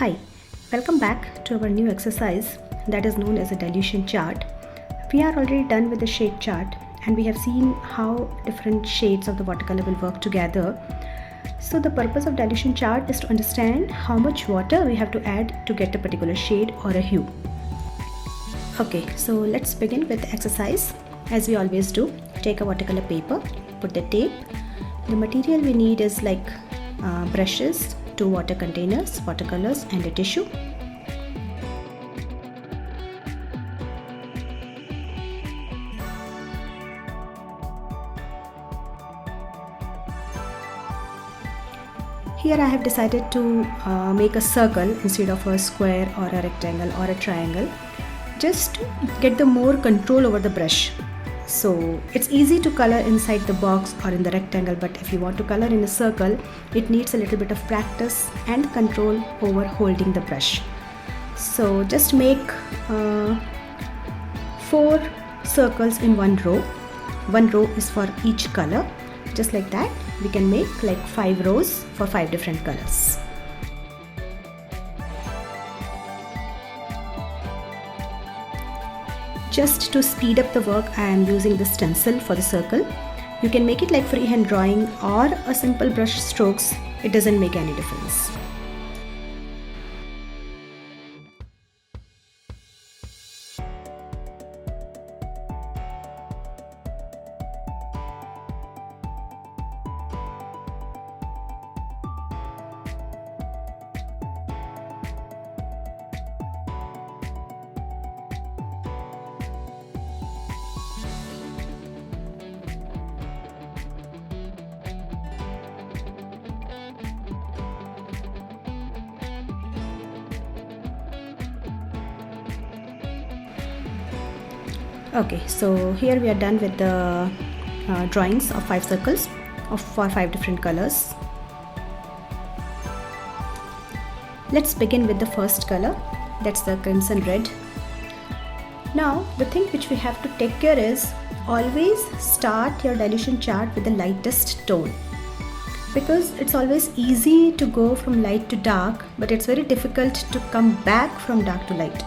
Hi, welcome back to our new exercise that is known as a dilution chart. We are already done with the shade chart and we have seen how different shades of the watercolor will work together. So the purpose of dilution chart is to understand how much water we have to add to get a particular shade or a hue. Okay, so let's begin with the exercise. As we always do, take a watercolor paper, put the tape. The material we need is like brushes, 2 water containers, watercolors and a tissue. Here I have decided to make a circle instead of a square or a rectangle or a triangle, just to get the more control over the brush. So it's easy to color inside the box or in the rectangle, but if you want to color in a circle, it needs a little bit of practice and control over holding the brush. So just make 4 circles in one row. One row is for each color. Just like that, we can make like 5 rows for 5 different colors. Just to speed up the work, I am using the stencil for the circle. You can make it like freehand drawing or a simple brush strokes. It doesn't make any difference. Okay, so here we are done with the drawings of 5 circles for 5 different colors. Let's begin with the first color, that's the crimson red. Now the thing which we have to take care is always start your dilution chart with the lightest tone, because it's always easy to go from light to dark, but it's very difficult to come back from dark to light.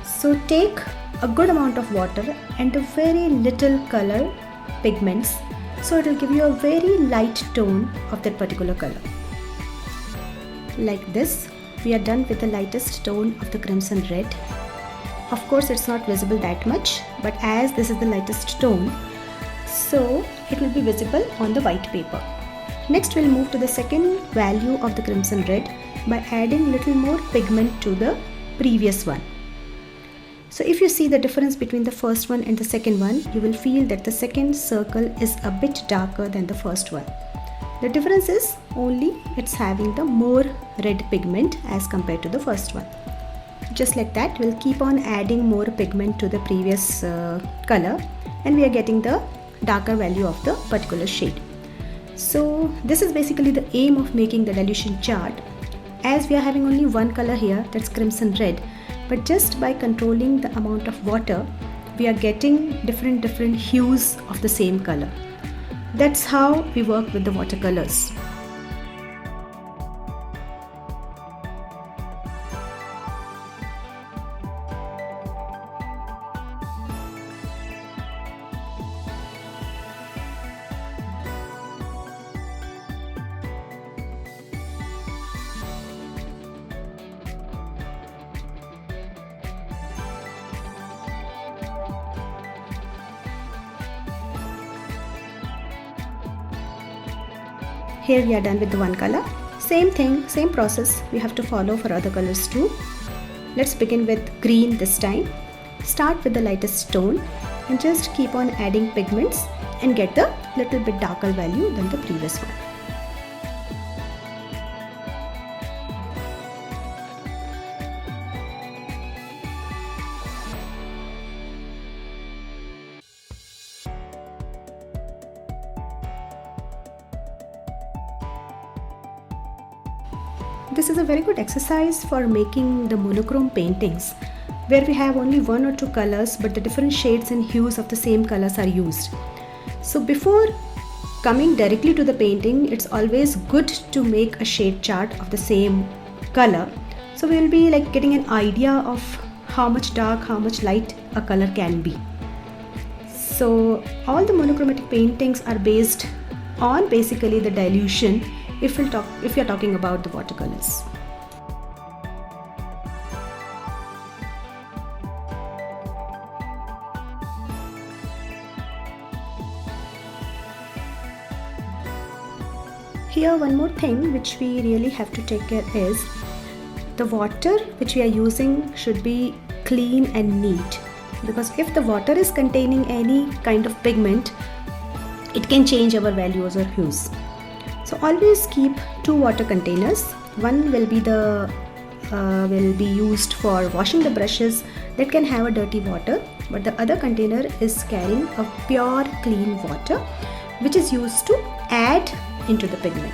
So take a good amount of water and a very little color pigments, so it will give you a very light tone of that particular color. Like this, we are done with the lightest tone of the crimson red. Of course it's not visible that much, but as this is the lightest tone, so it will be visible on the white paper. Next we'll move to the second value of the crimson red by adding little more pigment to the previous one. So if you see the difference between the first one and the second one, you will feel that the second circle is a bit darker than the first one. The difference is only it's having the more red pigment as compared to the first one. Just like that, we'll keep on adding more pigment to the previous color, and we are getting the darker value of the particular shade. So this is basically the aim of making the dilution chart. As we are having only one color here, that's crimson red, but just by controlling the amount of water, we are getting different hues of the same color. That's how we work with the watercolors. Here we are done with the one color. Same thing, same process we have to follow for other colors too. Let's begin with green this time. Start with the lightest tone and just keep on adding pigments and get the little bit darker value than the previous one. This is a very good exercise for making the monochrome paintings, where we have only 1 or 2 colors but the different shades and hues of the same colors are used. So before coming directly to the painting, it's always good to make a shade chart of the same color. So we will be like getting an idea of how much dark, how much light a color can be. So all the monochromatic paintings are based on basically the dilution if you're talking about the watercolors. Here one more thing which we really have to take care is the water which we are using should be clean and neat, because if the water is containing any kind of pigment, it can change our values or hues. So always keep 2 water containers. One will be used for washing the brushes that can have a dirty water, but the other container is carrying a pure clean water which is used to add into the pigment.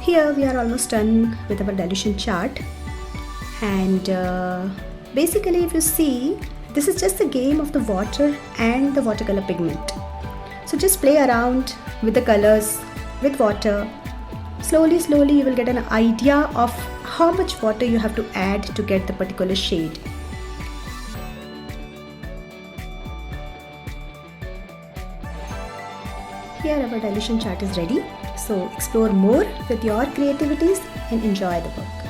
Here we are almost done with our dilution chart, and basically if you see, this is just a game of the water and the watercolor pigment. So just play around with the colors, with water. Slowly you will get an idea of how much water you have to add to get the particular shade. Here our dilution chart is ready. So explore more with your creativities and enjoy the work.